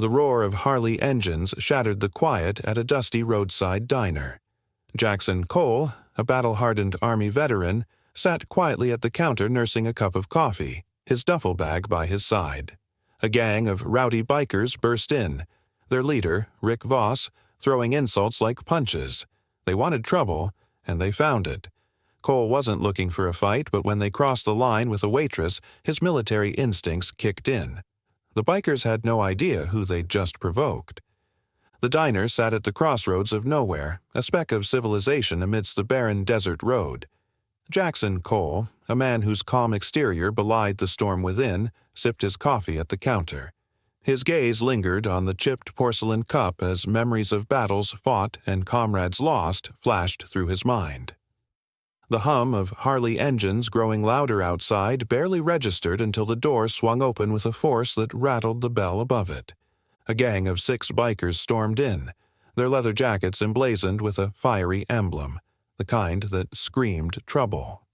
The roar of Harley engines shattered the quiet at a dusty roadside diner. Jackson Cole, a battle-hardened Army veteran, sat quietly at the counter nursing a cup of coffee, his duffel bag by his side. A gang of rowdy bikers burst in, their leader, Voss, throwing insults like punches. They wanted trouble, and they found it. Cole wasn't looking for a fight, but when they crossed the line with a waitress, his military instincts kicked in. The bikers had no idea who they'd just provoked. The diner sat at the crossroads of nowhere, a speck of civilization amidst the barren desert road. Jackson Cole, a man whose calm exterior belied the storm within, sipped his coffee at the counter. His gaze lingered on the chipped porcelain cup as memories of battles fought and comrades lost flashed through his mind. The hum of Harley engines growing louder outside barely registered until the door swung open with a force that rattled the bell above it. A gang of 6 bikers stormed in, their leather jackets emblazoned with a fiery emblem, the kind that screamed trouble.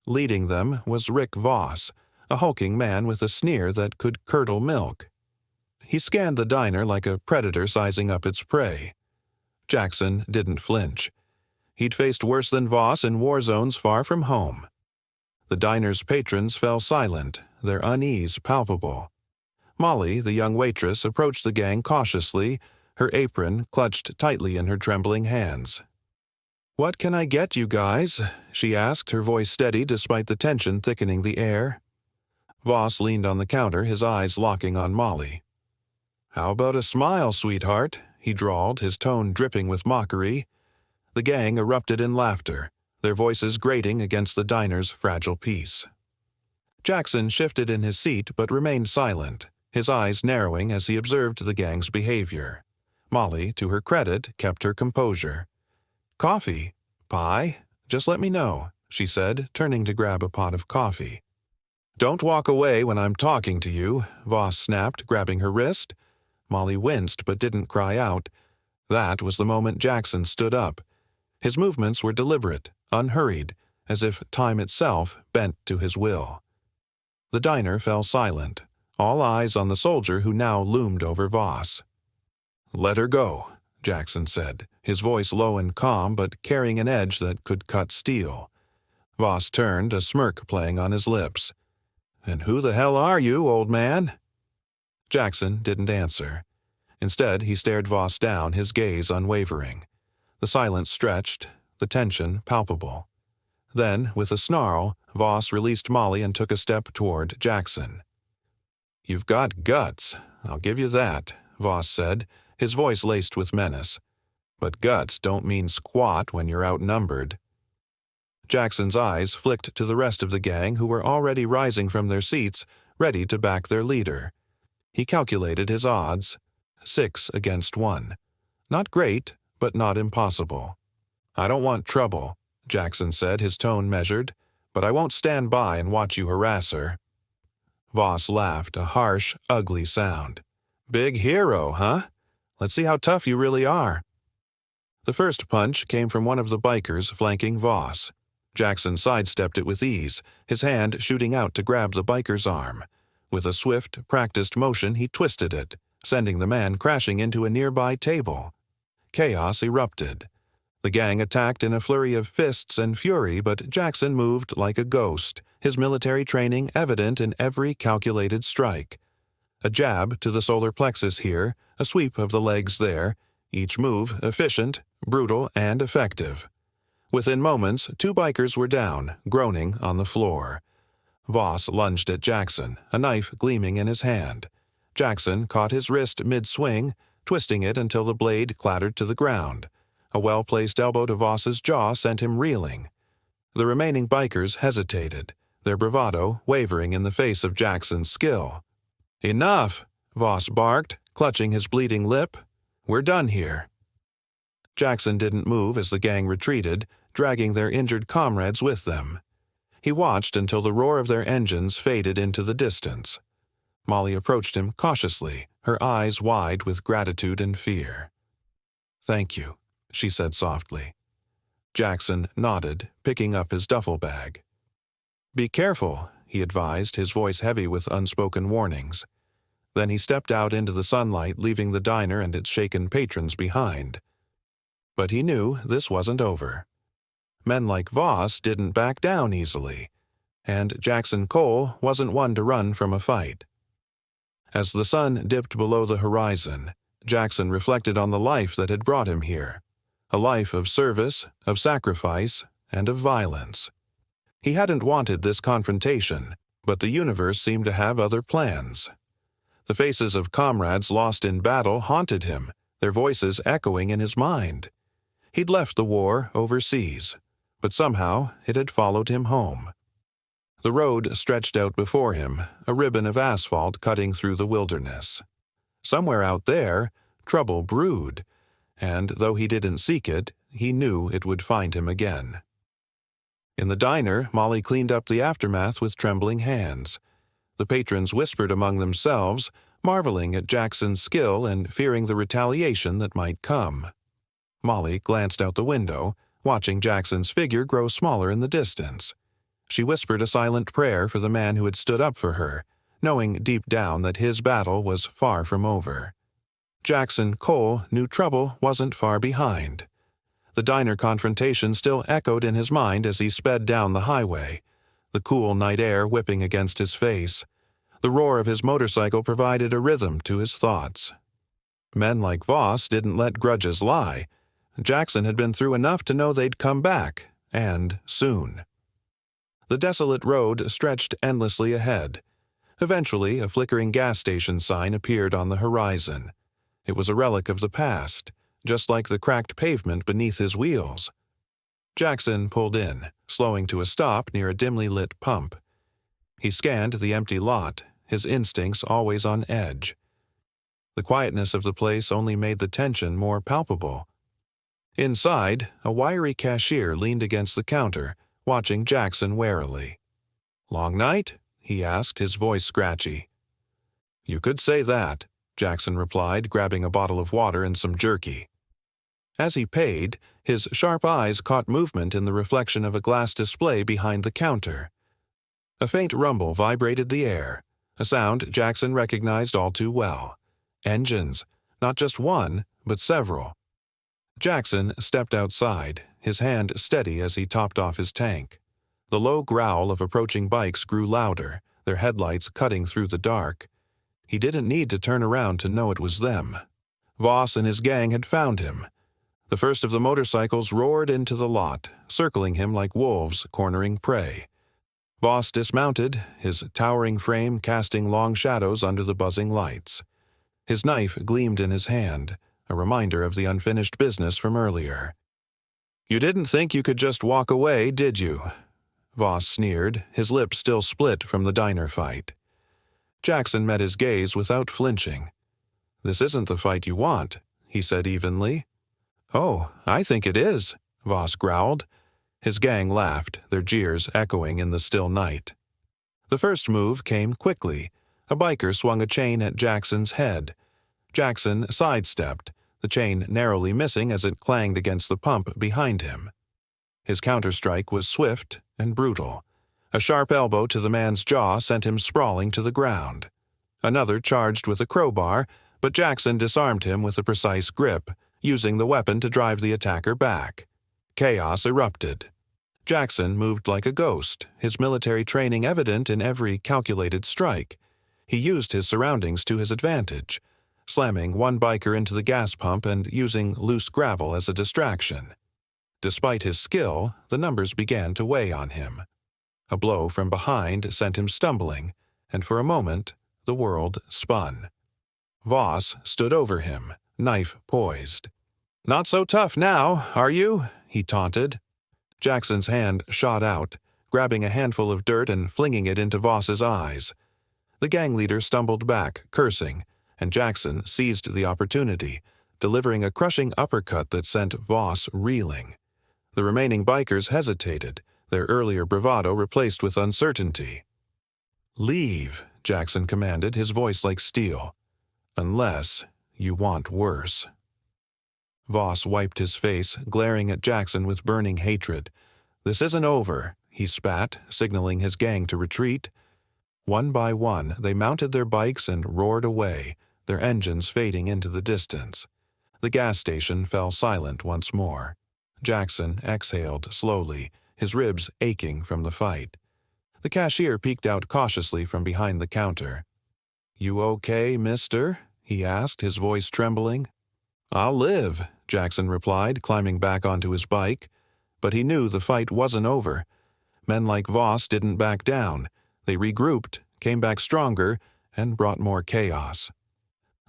Leading them was Voss, a hulking man with a sneer that could curdle milk. He scanned the diner like a predator sizing up its prey. Jackson didn't flinch. He'd faced worse than Voss in war zones far from home. The diner's patrons fell silent, their unease palpable. Molly, the young waitress, approached the gang cautiously, her apron clutched tightly in her trembling hands. "What can I get you guys?" she asked, her voice steady despite the tension thickening the air. Voss leaned on the counter, his eyes locking on Molly. "How about a smile, sweetheart?" he drawled, his tone dripping with mockery. The gang erupted in laughter, their voices grating against the diner's fragile peace. Jackson shifted in his seat but remained silent, his eyes narrowing as he observed the gang's behavior. Molly, to her credit, kept her composure. "Coffee? Pie? Just let me know," she said, turning to grab a pot of coffee. "Don't walk away when I'm talking to you," Voss snapped, grabbing her wrist. Molly winced but didn't cry out. That was the moment Jackson stood up. His movements were deliberate, unhurried, as if time itself bent to his will. The diner fell silent, all eyes on the soldier who now loomed over Voss. "Let her go," Jackson said, his voice low and calm but carrying an edge that could cut steel. Voss turned, a smirk playing on his lips. "And who the hell are you, old man?" Jackson didn't answer. Instead, he stared Voss down, his gaze unwavering. The silence stretched, the tension palpable. Then, with a snarl, Voss released Molly and took a step toward Jackson. "You've got guts, I'll give you that," Voss said, his voice laced with menace. "But guts don't mean squat when you're outnumbered." Jackson's eyes flicked to the rest of the gang who were already rising from their seats, ready to back their leader. He calculated his odds. 6 against 1. Not great, but not impossible. "I don't want trouble," Jackson said, his tone measured, "but I won't stand by and watch you harass her." Voss laughed, a harsh, ugly sound. "Big hero, huh? Let's see how tough you really are." The first punch came from one of the bikers flanking Voss. Jackson sidestepped it with ease, his hand shooting out to grab the biker's arm. With a swift, practiced motion, he twisted it, sending the man crashing into a nearby table. Chaos erupted. The gang attacked in a flurry of fists and fury, but Jackson moved like a ghost, his military training evident in every calculated strike. A jab to the solar plexus here, a sweep of the legs there, each move efficient, brutal, and effective. Within moments, 2 bikers were down, groaning on the floor. Voss lunged at Jackson, a knife gleaming in his hand. Jackson caught his wrist mid-swing, twisting it until the blade clattered to the ground. A well-placed elbow to Voss's jaw sent him reeling. The remaining bikers hesitated, their bravado wavering in the face of Jackson's skill. "Enough!" Voss barked, clutching his bleeding lip. "We're done here." Jackson didn't move as the gang retreated, dragging their injured comrades with them. He watched until the roar of their engines faded into the distance. Molly approached him cautiously, her eyes wide with gratitude and fear. "Thank you," she said softly. Jackson nodded, picking up his duffel bag. "Be careful," he advised, his voice heavy with unspoken warnings. Then he stepped out into the sunlight, leaving the diner and its shaken patrons behind. But he knew this wasn't over. Men like Voss didn't back down easily, and Jackson Cole wasn't one to run from a fight. As the sun dipped below the horizon, Jackson reflected on the life that had brought him here, a life of service, of sacrifice, and of violence. He hadn't wanted this confrontation, but the universe seemed to have other plans. The faces of comrades lost in battle haunted him, their voices echoing in his mind. He'd left the war overseas, but somehow it had followed him home. The road stretched out before him, a ribbon of asphalt cutting through the wilderness. Somewhere out there, trouble brewed, and though he didn't seek it, he knew it would find him again. In the diner, Molly cleaned up the aftermath with trembling hands. The patrons whispered among themselves, marveling at Jackson's skill and fearing the retaliation that might come. Molly glanced out the window, watching Jackson's figure grow smaller in the distance. She whispered a silent prayer for the man who had stood up for her, knowing deep down that his battle was far from over. Jackson Cole knew trouble wasn't far behind. The diner confrontation still echoed in his mind as he sped down the highway, the cool night air whipping against his face. The roar of his motorcycle provided a rhythm to his thoughts. Men like Voss didn't let grudges lie. Jackson had been through enough to know they'd come back, and soon. The desolate road stretched endlessly ahead. Eventually, a flickering gas station sign appeared on the horizon. It was a relic of the past, just like the cracked pavement beneath his wheels. Jackson pulled in, slowing to a stop near a dimly lit pump. He scanned the empty lot, his instincts always on edge. The quietness of the place only made the tension more palpable. Inside, a wiry cashier leaned against the counter, watching Jackson warily. "Long night?" he asked, his voice scratchy. "You could say that," Jackson replied, grabbing a bottle of water and some jerky. As he paid, his sharp eyes caught movement in the reflection of a glass display behind the counter. A faint rumble vibrated the air, a sound Jackson recognized all too well. Engines, not just one, but several. Jackson stepped outside, his hand steady as he topped off his tank. The low growl of approaching bikes grew louder, their headlights cutting through the dark. He didn't need to turn around to know it was them. Voss and his gang had found him. The first of the motorcycles roared into the lot, circling him like wolves cornering prey. Voss dismounted, his towering frame casting long shadows under the buzzing lights. His knife gleamed in his hand, a reminder of the unfinished business from earlier. "You didn't think you could just walk away, did you?" Voss sneered, his lips still split from the diner fight. Jackson met his gaze without flinching. "This isn't the fight you want," he said evenly. "Oh, I think it is," Voss growled. His gang laughed, their jeers echoing in the still night. The first move came quickly. A biker swung a chain at Jackson's head. Jackson sidestepped, the chain narrowly missing as it clanged against the pump behind him. His counterstrike was swift and brutal. A sharp elbow to the man's jaw sent him sprawling to the ground. Another charged with a crowbar, but Jackson disarmed him with a precise grip, using the weapon to drive the attacker back. Chaos erupted. Jackson moved like a ghost, his military training evident in every calculated strike. He used his surroundings to his advantage, slamming one biker into the gas pump and using loose gravel as a distraction. Despite his skill, the numbers began to weigh on him. A blow from behind sent him stumbling, and for a moment, the world spun. Voss stood over him, knife poised. "Not so tough now, are you?" he taunted. Jackson's hand shot out, grabbing a handful of dirt and flinging it into Voss's eyes. The gang leader stumbled back, cursing, and Jackson seized the opportunity, delivering a crushing uppercut that sent Voss reeling. The remaining bikers hesitated, their earlier bravado replaced with uncertainty. "Leave," Jackson commanded, his voice like steel. "Unless you want worse." Voss wiped his face, glaring at Jackson with burning hatred. "This isn't over," he spat, signaling his gang to retreat. One by one, they mounted their bikes and roared away, their engines fading into the distance. The gas station fell silent once more. Jackson exhaled slowly, his ribs aching from the fight. The cashier peeked out cautiously from behind the counter. "You okay, mister?" he asked, his voice trembling. "I'll live," Jackson replied, climbing back onto his bike. But he knew the fight wasn't over. Men like Voss didn't back down. They regrouped, came back stronger, and brought more chaos.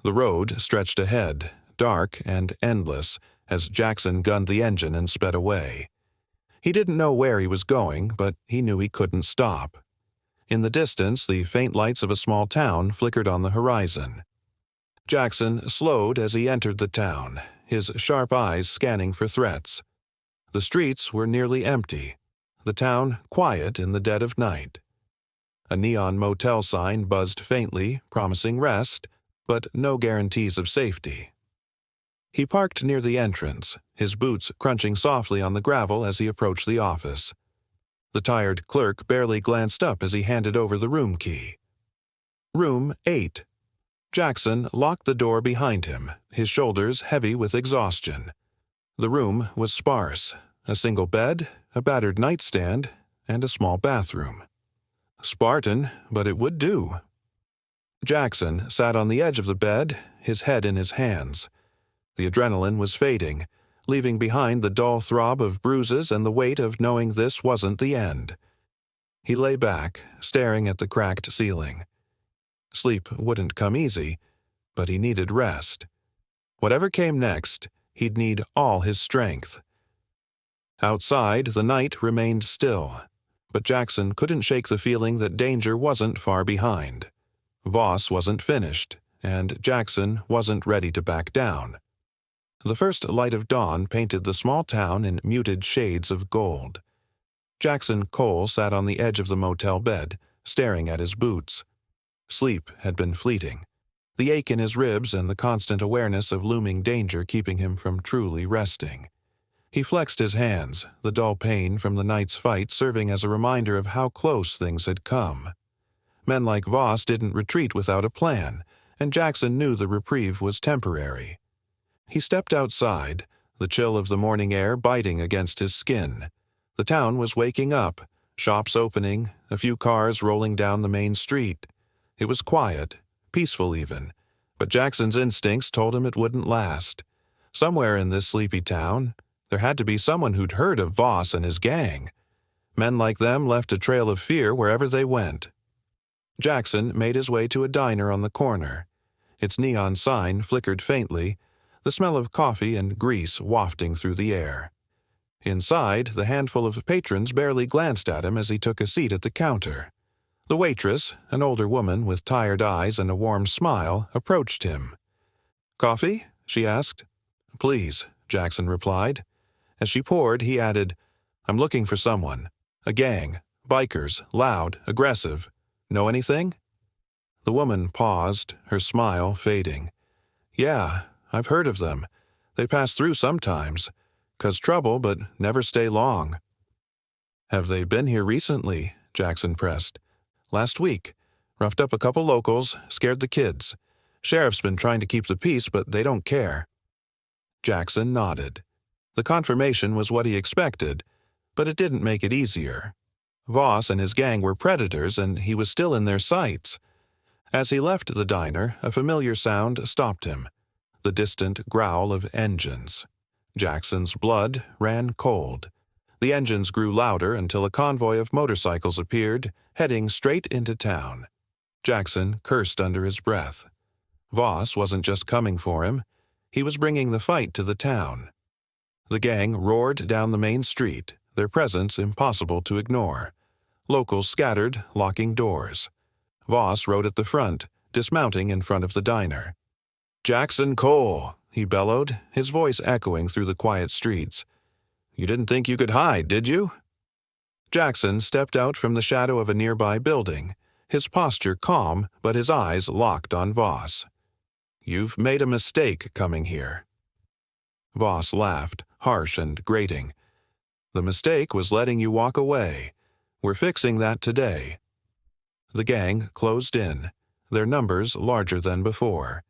The road stretched ahead, dark and endless, as Jackson gunned the engine and sped away. He didn't know where he was going, but he knew he couldn't stop. In the distance, the faint lights of a small town flickered on the horizon. Jackson slowed as he entered the town, his sharp eyes scanning for threats. The streets were nearly empty, the town quiet in the dead of night. A neon motel sign buzzed faintly, promising rest, but no guarantees of safety. He parked near the entrance, his boots crunching softly on the gravel as he approached the office. The tired clerk barely glanced up as he handed over the room key. Room 8. Jackson locked the door behind him, his shoulders heavy with exhaustion. The room was sparse, a single bed, a battered nightstand, and a small bathroom. Spartan, but it would do. Jackson sat on the edge of the bed, his head in his hands. The adrenaline was fading, leaving behind the dull throb of bruises and the weight of knowing this wasn't the end. He lay back, staring at the cracked ceiling. Sleep wouldn't come easy, but he needed rest. Whatever came next, he'd need all his strength. Outside, the night remained still, but Jackson couldn't shake the feeling that danger wasn't far behind. Voss wasn't finished, and Jackson wasn't ready to back down. The first light of dawn painted the small town in muted shades of gold. Jackson Cole sat on the edge of the motel bed, staring at his boots. Sleep had been fleeting, the ache in his ribs and the constant awareness of looming danger keeping him from truly resting. He flexed his hands, the dull pain from the night's fight serving as a reminder of how close things had come. Men like Voss didn't retreat without a plan, and Jackson knew the reprieve was temporary. He stepped outside, the chill of the morning air biting against his skin. The town was waking up, shops opening, a few cars rolling down the main street. It was quiet, peaceful even, but Jackson's instincts told him it wouldn't last. Somewhere in this sleepy town, there had to be someone who'd heard of Voss and his gang. Men like them left a trail of fear wherever they went. Jackson made his way to a diner on the corner. Its neon sign flickered faintly, the smell of coffee and grease wafting through the air. Inside, the handful of patrons barely glanced at him as he took a seat at the counter. The waitress, an older woman with tired eyes and a warm smile, approached him. "Coffee?" she asked. "Please," Jackson replied. As she poured, he added, "I'm looking for someone. A gang. Bikers. Loud. Aggressive. Know anything?" The woman paused, her smile fading. "Yeah, I've heard of them. They pass through sometimes. 'Cause trouble, but never stay long." "Have they been here recently?" Jackson pressed. "Last week. Roughed up a couple locals, scared the kids. Sheriff's been trying to keep the peace, but they don't care." Jackson nodded. The confirmation was what he expected, but it didn't make it easier. Voss and his gang were predators, and he was still in their sights. As he left the diner, a familiar sound stopped him. The distant growl of engines. Jackson's blood ran cold. The engines grew louder until a convoy of motorcycles appeared, heading straight into town. Jackson cursed under his breath. Voss wasn't just coming for him. He was bringing the fight to the town. The gang roared down the main street, their presence impossible to ignore. Locals scattered, locking doors. Voss rode at the front, dismounting in front of the diner. "Jackson Cole," he bellowed, his voice echoing through the quiet streets. "You didn't think you could hide, did you?" Jackson stepped out from the shadow of a nearby building, his posture calm but his eyes locked on Voss. "You've made a mistake coming here." Voss laughed, harsh and grating. "The mistake was letting you walk away. We're fixing that today." The gang closed in, their numbers larger than before.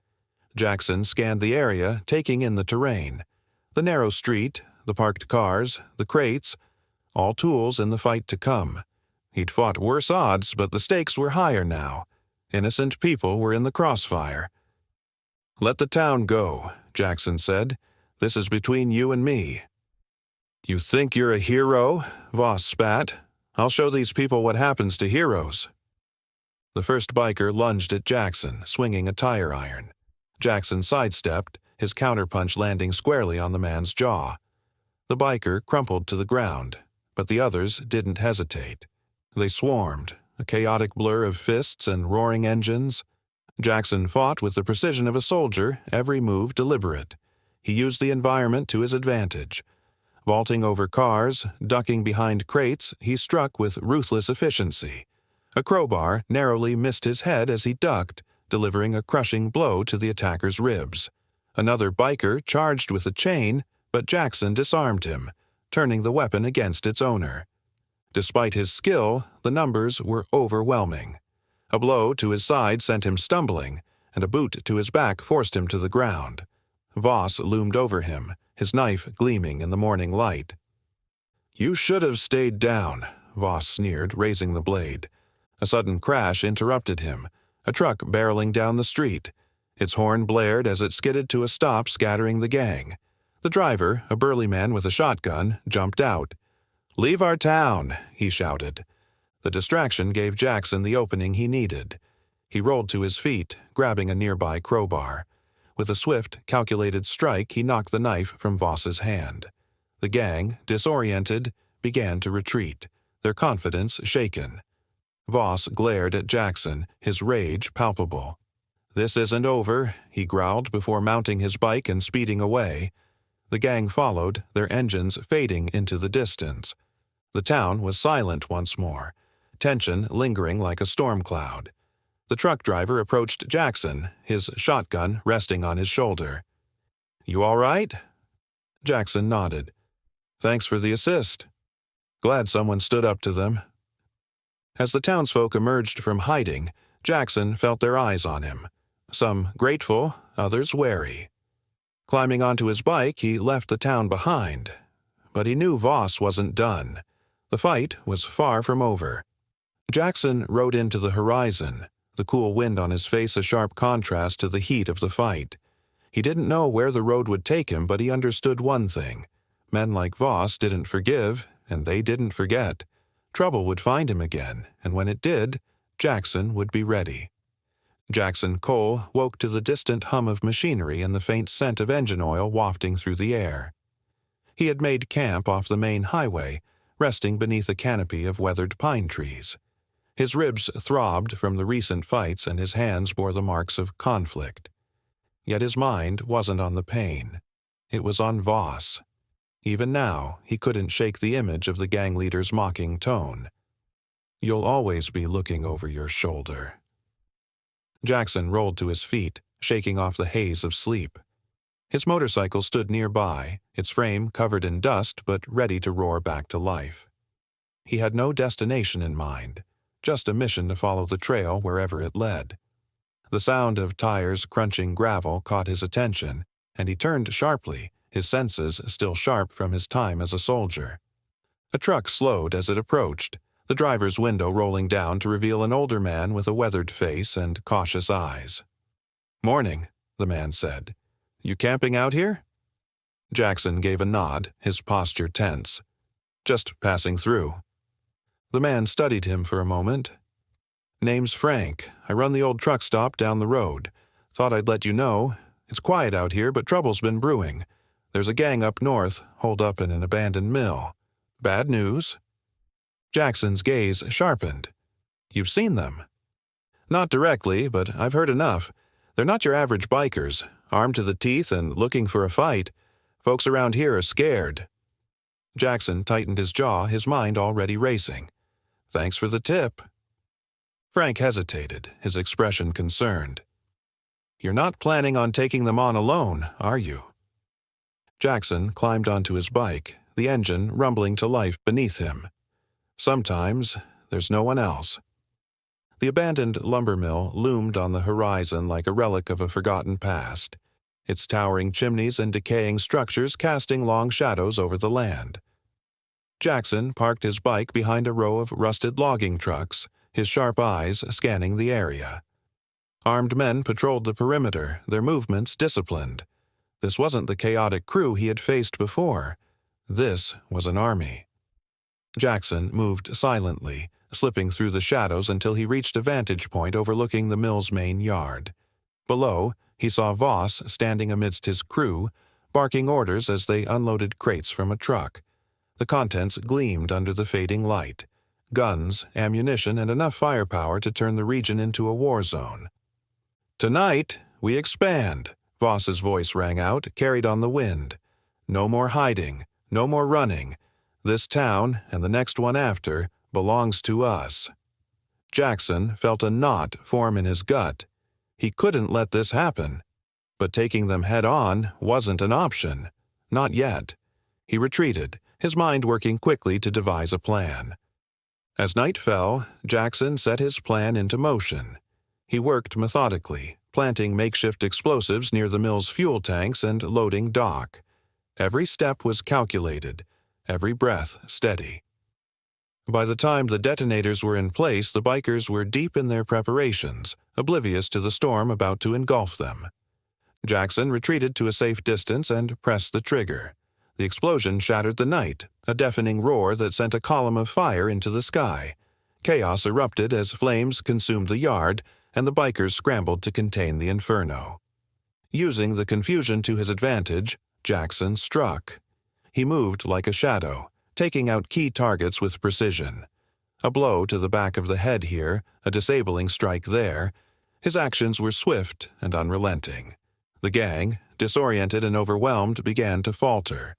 Jackson scanned the area, taking in the terrain. The narrow street, the parked cars, the crates, all tools in the fight to come. He'd fought worse odds, but the stakes were higher now. Innocent people were in the crossfire. "Let the town go," Jackson said. "This is between you and me." "You think you're a hero?" Voss spat. "I'll show these people what happens to heroes." The first biker lunged at Jackson, swinging a tire iron. Jackson sidestepped, his counterpunch landing squarely on the man's jaw. The biker crumpled to the ground, but the others didn't hesitate. They swarmed, a chaotic blur of fists and roaring engines. Jackson fought with the precision of a soldier, every move deliberate. He used the environment to his advantage. Vaulting over cars, ducking behind crates, he struck with ruthless efficiency. A crowbar narrowly missed his head as he ducked, delivering a crushing blow to the attacker's ribs. Another biker charged with a chain, but Jackson disarmed him, turning the weapon against its owner. Despite his skill, the numbers were overwhelming. A blow to his side sent him stumbling, and a boot to his back forced him to the ground. Voss loomed over him, his knife gleaming in the morning light. "You should have stayed down," Voss sneered, raising the blade. A sudden crash interrupted him, a truck barreling down the street. Its horn blared as it skidded to a stop, scattering the gang. The driver, a burly man with a shotgun, jumped out. "Leave our town," he shouted. The distraction gave Jackson the opening he needed. He rolled to his feet, grabbing a nearby crowbar. With a swift, calculated strike, he knocked the knife from Voss's hand. The gang, disoriented, began to retreat, their confidence shaken. Voss glared at Jackson, his rage palpable. "This isn't over," he growled before mounting his bike and speeding away. The gang followed, their engines fading into the distance. The town was silent once more, tension lingering like a storm cloud. The truck driver approached Jackson, his shotgun resting on his shoulder. "You all right?" Jackson nodded. "Thanks for the assist. Glad someone stood up to them." As the townsfolk emerged from hiding, Jackson felt their eyes on him. Some grateful, others wary. Climbing onto his bike, he left the town behind. But he knew Voss wasn't done. The fight was far from over. Jackson rode into the horizon, the cool wind on his face a sharp contrast to the heat of the fight. He didn't know where the road would take him, but he understood one thing. Men like Voss didn't forgive, and they didn't forget. Trouble would find him again, and when it did, Jackson would be ready. Jackson Cole woke to the distant hum of machinery and the faint scent of engine oil wafting through the air. He had made camp off the main highway, resting beneath a canopy of weathered pine trees. His ribs throbbed from the recent fights and his hands bore the marks of conflict. Yet his mind wasn't on the pain. It was on Voss. Even now, he couldn't shake the image of the gang leader's mocking tone. "You'll always be looking over your shoulder." Jackson rolled to his feet, shaking off the haze of sleep. His motorcycle stood nearby, its frame covered in dust but ready to roar back to life. He had no destination in mind, just a mission to follow the trail wherever it led. The sound of tires crunching gravel caught his attention, and he turned sharply, his senses still sharp from his time as a soldier. A truck slowed as it approached, the driver's window rolling down to reveal an older man with a weathered face and cautious eyes. "Morning," the man said. "You camping out here?" Jackson gave a nod, his posture tense. "Just passing through." The man studied him for a moment. "Name's Frank. I run the old truck stop down the road. Thought I'd let you know. It's quiet out here, but trouble's been brewing. There's a gang up north, holed up in an abandoned mill. Bad news." Jackson's gaze sharpened. "You've seen them?" "Not directly, but I've heard enough. They're not your average bikers, armed to the teeth and looking for a fight. Folks around here are scared." Jackson tightened his jaw, his mind already racing. "Thanks for the tip." Frank hesitated, his expression concerned. "You're not planning on taking them on alone, are you?" Jackson climbed onto his bike, the engine rumbling to life beneath him. "Sometimes there's no one else." The abandoned lumber mill loomed on the horizon like a relic of a forgotten past, its towering chimneys and decaying structures casting long shadows over the land. Jackson parked his bike behind a row of rusted logging trucks, his sharp eyes scanning the area. Armed men patrolled the perimeter, their movements disciplined. This wasn't the chaotic crew he had faced before. This was an army. Jackson moved silently, slipping through the shadows until he reached a vantage point overlooking the mill's main yard. Below, he saw Voss standing amidst his crew, barking orders as they unloaded crates from a truck. The contents gleamed under the fading light. Guns, ammunition, and enough firepower to turn the region into a war zone. "Tonight, we expand," Voss's voice rang out, carried on the wind. "No more hiding, no more running. This town, and the next one after, belongs to us." Jackson felt a knot form in his gut. He couldn't let this happen. But taking them head-on wasn't an option. Not yet. He retreated, his mind working quickly to devise a plan. As night fell, Jackson set his plan into motion. He worked methodically, planting makeshift explosives near the mill's fuel tanks and loading dock. Every step was calculated, every breath steady. By the time the detonators were in place, the bikers were deep in their preparations, oblivious to the storm about to engulf them. Jackson retreated to a safe distance and pressed the trigger. The explosion shattered the night, a deafening roar that sent a column of fire into the sky. Chaos erupted as flames consumed the yard, and the bikers scrambled to contain the inferno. Using the confusion to his advantage, Jackson struck. He moved like a shadow, taking out key targets with precision. A blow to the back of the head here, a disabling strike there. His actions were swift and unrelenting. The gang, disoriented and overwhelmed, began to falter.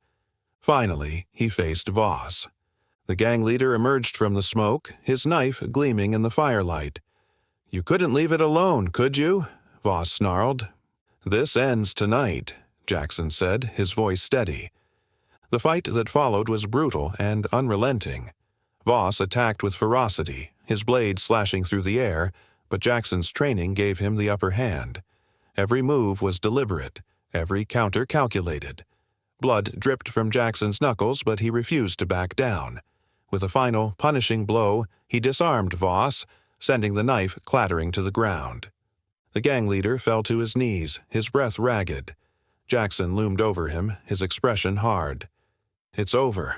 Finally, he faced Voss. The gang leader emerged from the smoke, his knife gleaming in the firelight. "You couldn't leave it alone, could you?" Voss snarled. "This ends tonight," Jackson said, his voice steady. The fight that followed was brutal and unrelenting. Voss attacked with ferocity, his blade slashing through the air, but Jackson's training gave him the upper hand. Every move was deliberate, every counter calculated. Blood dripped from Jackson's knuckles, but he refused to back down. With a final, punishing blow, he disarmed Voss, sending the knife clattering to the ground. The gang leader fell to his knees, his breath ragged. Jackson loomed over him, his expression hard. "It's over."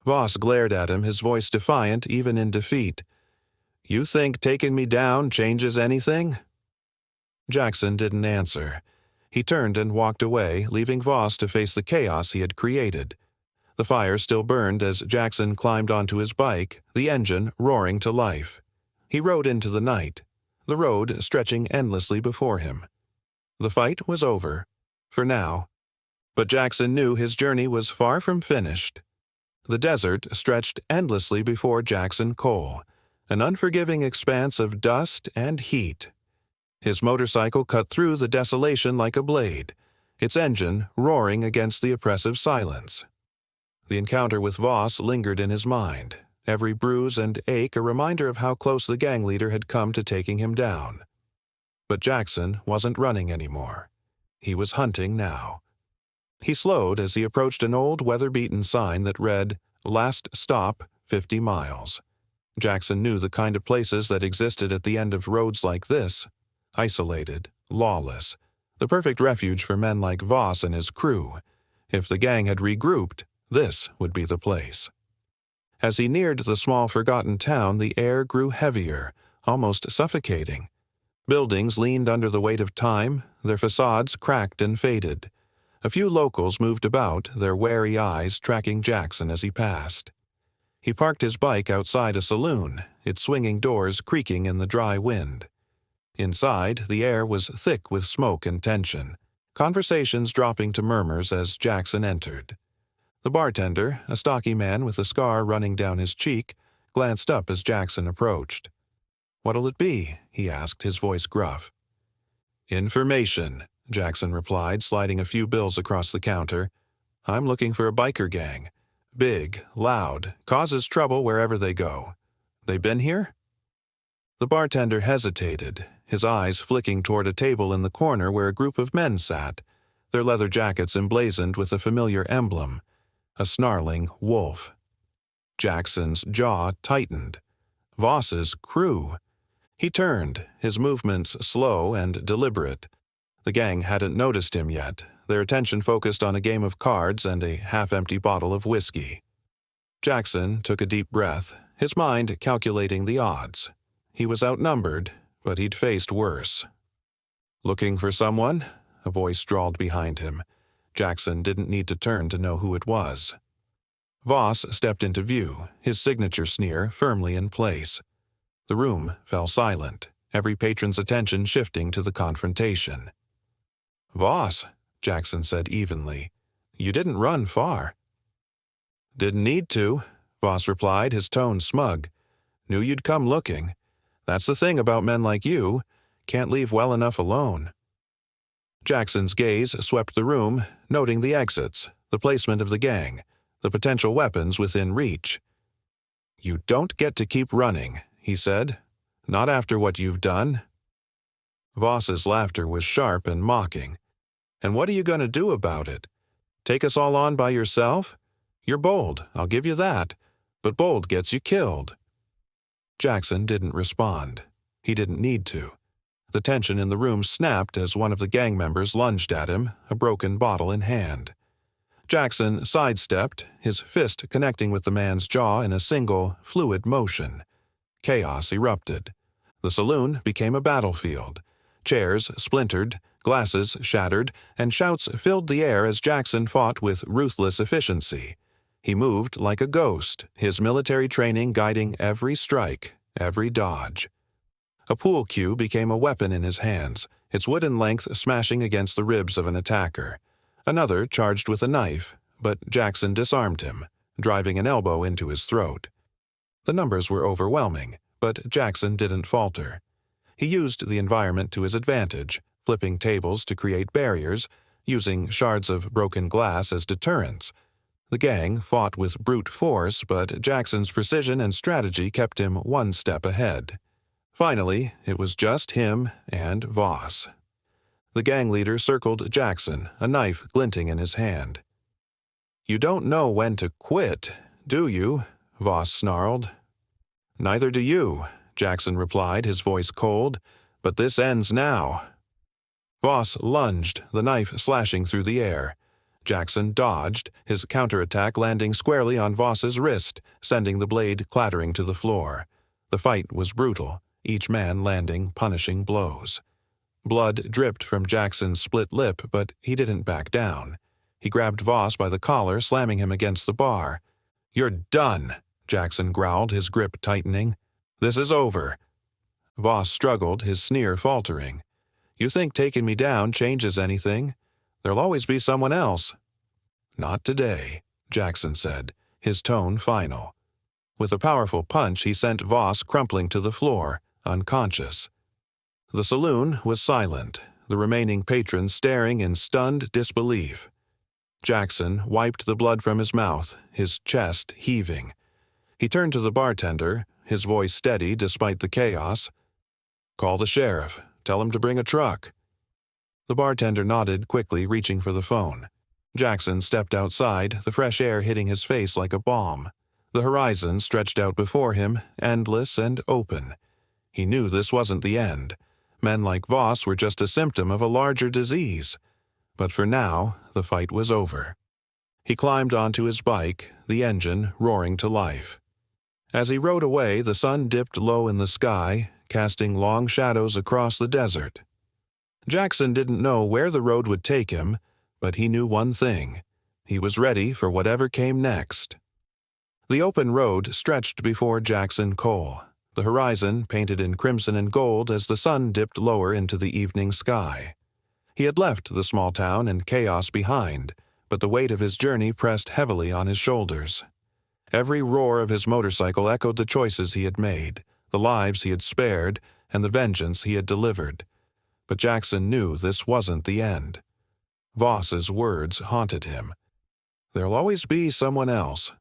Voss glared at him, his voice defiant even in defeat. "You think taking me down changes anything?" Jackson didn't answer. He turned and walked away, leaving Voss to face the chaos he had created. The fire still burned as Jackson climbed onto his bike, the engine roaring to life. He rode into the night, the road stretching endlessly before him. The fight was over, for now. But Jackson knew his journey was far from finished. The desert stretched endlessly before Jackson Cole, an unforgiving expanse of dust and heat. His motorcycle cut through the desolation like a blade, its engine roaring against the oppressive silence. The encounter with Voss lingered in his mind, every bruise and ache a reminder of how close the gang leader had come to taking him down. But Jackson wasn't running anymore. He was hunting now. He slowed as he approached an old weather-beaten sign that read, "Last stop, 50 miles." Jackson knew the kind of places that existed at the end of roads like this. Isolated, lawless, the perfect refuge for men like Voss and his crew. If the gang had regrouped, this would be the place. As he neared the small forgotten town, the air grew heavier, almost suffocating. Buildings leaned under the weight of time, their facades cracked and faded. A few locals moved about, their wary eyes tracking Jackson as he passed. He parked his bike outside a saloon, its swinging doors creaking in the dry wind. Inside, the air was thick with smoke and tension, conversations dropping to murmurs as Jackson entered. The bartender, a stocky man with a scar running down his cheek, glanced up as Jackson approached. "What'll it be?" he asked, his voice gruff. "Information," Jackson replied, sliding a few bills across the counter. "I'm looking for a biker gang. Big, loud, causes trouble wherever they go. They been here?" The bartender hesitated, his eyes flicking toward a table in the corner where a group of men sat, their leather jackets emblazoned with a familiar emblem, a snarling wolf. Jackson's jaw tightened. Voss's crew. He turned, his movements slow and deliberate. The gang hadn't noticed him yet, their attention focused on a game of cards and a half-empty bottle of whiskey. Jackson took a deep breath, his mind calculating the odds. He was outnumbered, but he'd faced worse. "Looking for someone?" A voice drawled behind him. Jackson didn't need to turn to know who it was. Voss stepped into view, his signature sneer firmly in place. The room fell silent, every patron's attention shifting to the confrontation. "Voss," Jackson said evenly, "you didn't run far." "Didn't need to," Voss replied, his tone smug. "Knew you'd come looking. That's the thing about men like you, can't leave well enough alone." Jackson's gaze swept the room, noting the exits, the placement of the gang, the potential weapons within reach. "You don't get to keep running," he said. "Not after what you've done." Voss's laughter was sharp and mocking. "And what are you going to do about it? Take us all on by yourself? You're bold, I'll give you that, but bold gets you killed." Jackson didn't respond. He didn't need to. The tension in the room snapped as one of the gang members lunged at him, a broken bottle in hand. Jackson sidestepped, his fist connecting with the man's jaw in a single, fluid motion. Chaos erupted. The saloon became a battlefield. Chairs splintered, glasses shattered, and shouts filled the air as Jackson fought with ruthless efficiency. He moved like a ghost, his military training guiding every strike, every dodge. A pool cue became a weapon in his hands, its wooden length smashing against the ribs of an attacker. Another charged with a knife, but Jackson disarmed him, driving an elbow into his throat. The numbers were overwhelming, but Jackson didn't falter. He used the environment to his advantage, flipping tables to create barriers, using shards of broken glass as deterrents. The gang fought with brute force, but Jackson's precision and strategy kept him one step ahead. Finally, it was just him and Voss. The gang leader circled Jackson, a knife glinting in his hand. "You don't know when to quit, do you?" Voss snarled. "Neither do you," Jackson replied, his voice cold, "but this ends now." Voss lunged, the knife slashing through the air. Jackson dodged, his counterattack landing squarely on Voss's wrist, sending the blade clattering to the floor. The fight was brutal, each man landing punishing blows. Blood dripped from Jackson's split lip, but he didn't back down. He grabbed Voss by the collar, slamming him against the bar. "You're done," Jackson growled, his grip tightening. "This is over." Voss struggled, his sneer faltering. "You think taking me down changes anything? There'll always be someone else." "Not today," Jackson said, his tone final. With a powerful punch, he sent Voss crumpling to the floor, unconscious. The saloon was silent, the remaining patrons staring in stunned disbelief. Jackson wiped the blood from his mouth, his chest heaving. He turned to the bartender, his voice steady despite the chaos. "Call the sheriff. Tell him to bring a truck." The bartender nodded quickly, reaching for the phone. Jackson stepped outside, the fresh air hitting his face like a balm. The horizon stretched out before him, endless and open. He knew this wasn't the end. Men like Voss were just a symptom of a larger disease. But for now, the fight was over. He climbed onto his bike, the engine roaring to life. As he rode away, the sun dipped low in the sky, casting long shadows across the desert. Jackson didn't know where the road would take him, but he knew one thing. He was ready for whatever came next. The open road stretched before Jackson Cole, the horizon painted in crimson and gold as the sun dipped lower into the evening sky. He had left the small town and chaos behind, but the weight of his journey pressed heavily on his shoulders. Every roar of his motorcycle echoed the choices he had made, the lives he had spared, and the vengeance he had delivered. But Jackson knew this wasn't the end. Voss's words haunted him. "There'll always be someone else."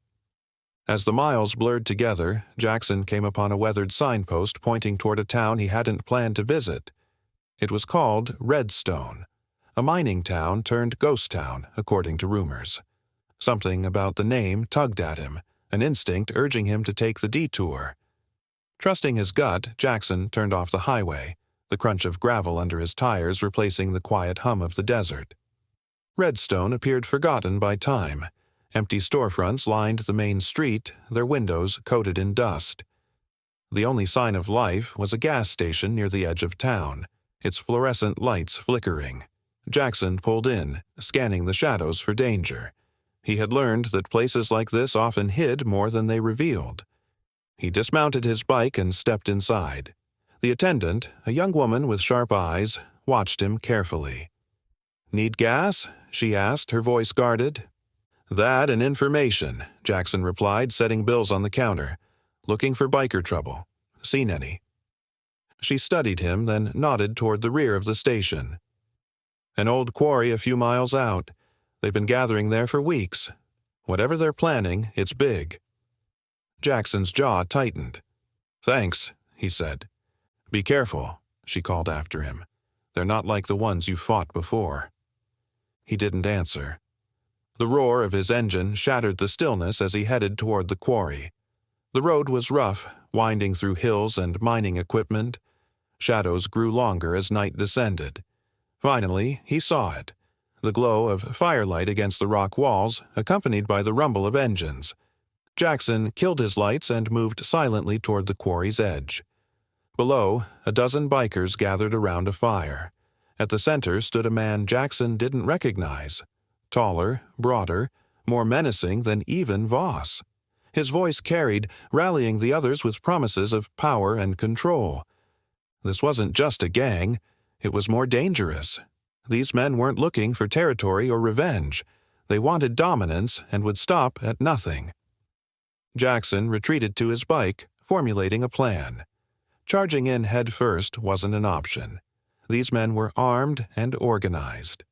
As the miles blurred together, Jackson came upon a weathered signpost pointing toward a town he hadn't planned to visit. It was called Redstone, a mining town turned ghost town, according to rumors. Something about the name tugged at him, an instinct urging him to take the detour. Trusting his gut, Jackson turned off the highway, the crunch of gravel under his tires replacing the quiet hum of the desert. Redstone appeared forgotten by time. Empty storefronts lined the main street, their windows coated in dust. The only sign of life was a gas station near the edge of town, its fluorescent lights flickering. Jackson pulled in, scanning the shadows for danger. He had learned that places like this often hid more than they revealed. He dismounted his bike and stepped inside. The attendant, a young woman with sharp eyes, watched him carefully. "Need gas?" she asked, her voice guarded. "That and information," Jackson replied, setting bills on the counter. "Looking for biker trouble. Seen any?" She studied him, then nodded toward the rear of the station. "An old quarry a few miles out. They've been gathering there for weeks. Whatever they're planning, it's big." Jackson's jaw tightened. "Thanks," he said. "Be careful," she called after him. "They're not like the ones you fought before." He didn't answer. The roar of his engine shattered the stillness as he headed toward the quarry. The road was rough, winding through hills and mining equipment. Shadows grew longer as night descended. Finally, he saw it. The glow of firelight against the rock walls, accompanied by the rumble of engines. Jackson killed his lights and moved silently toward the quarry's edge. Below, a dozen bikers gathered around a fire. At the center stood a man Jackson didn't recognize. Taller, broader, more menacing than even Voss. His voice carried, rallying the others with promises of power and control. This wasn't just a gang, it was more dangerous. These men weren't looking for territory or revenge. They wanted dominance and would stop at nothing. Jackson retreated to his bike, formulating a plan. Charging in head first wasn't an option. These men were armed and organized.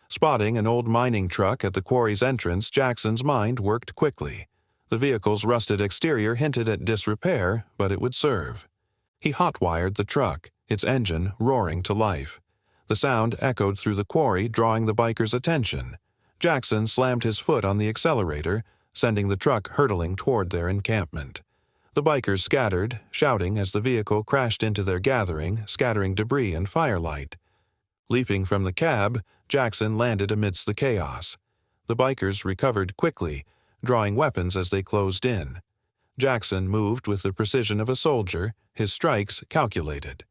Spotting an old mining truck at the quarry's entrance, Jackson's mind worked quickly. The vehicle's rusted exterior hinted at disrepair, but it would serve. He hot-wired the truck, its engine roaring to life. The sound echoed through the quarry, drawing the biker's attention. Jackson slammed his foot on the accelerator, sending the truck hurtling toward their encampment. The bikers scattered, shouting as the vehicle crashed into their gathering, scattering debris and firelight. Leaping from the cab, Jackson landed amidst the chaos. The bikers recovered quickly, drawing weapons as they closed in. Jackson moved with the precision of a soldier, his strikes calculated.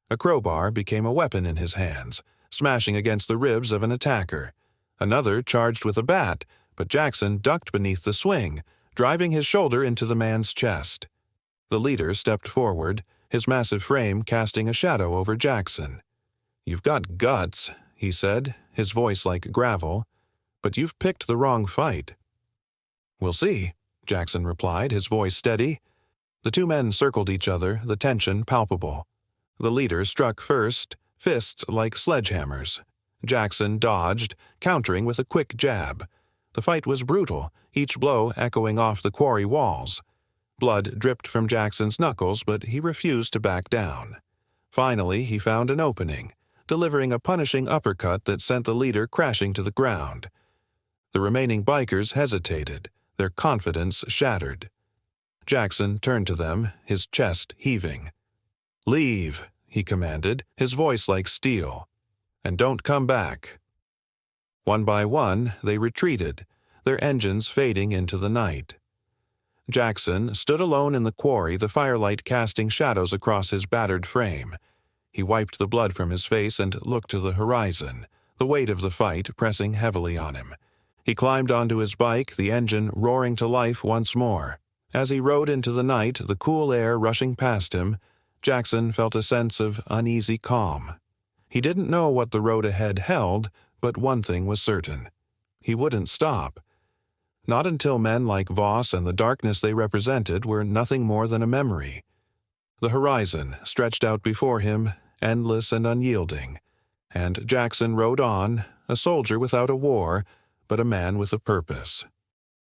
A crowbar became a weapon in his hands, smashing against the ribs of an attacker. Another charged with a bat, but Jackson ducked beneath the swing, driving his shoulder into the man's chest. The leader stepped forward, his massive frame casting a shadow over Jackson. "You've got guts," he said, his voice like gravel, "but you've picked the wrong fight." "We'll see," Jackson replied, his voice steady. The two men circled each other, the tension palpable. The leader struck first, fists like sledgehammers. Jackson dodged, countering with a quick jab. The fight was brutal, each blow echoing off the quarry walls. Blood dripped from Jackson's knuckles, but he refused to back down. Finally, he found an opening, delivering a punishing uppercut that sent the leader crashing to the ground. The remaining bikers hesitated, their confidence shattered. Jackson turned to them, his chest heaving. "Leave," he commanded, his voice like steel. "And don't come back." One by one, they retreated, their engines fading into the night. Jackson stood alone in the quarry, the firelight casting shadows across his battered frame. He wiped the blood from his face and looked to the horizon, the weight of the fight pressing heavily on him. He climbed onto his bike, the engine roaring to life once more. As he rode into the night, the cool air rushing past him, Jackson felt a sense of uneasy calm. He didn't know what the road ahead held, but one thing was certain. He wouldn't stop. Not until men like Voss and the darkness they represented were nothing more than a memory. The horizon stretched out before him, endless and unyielding, and Jackson rode on, a soldier without a war, but a man with a purpose.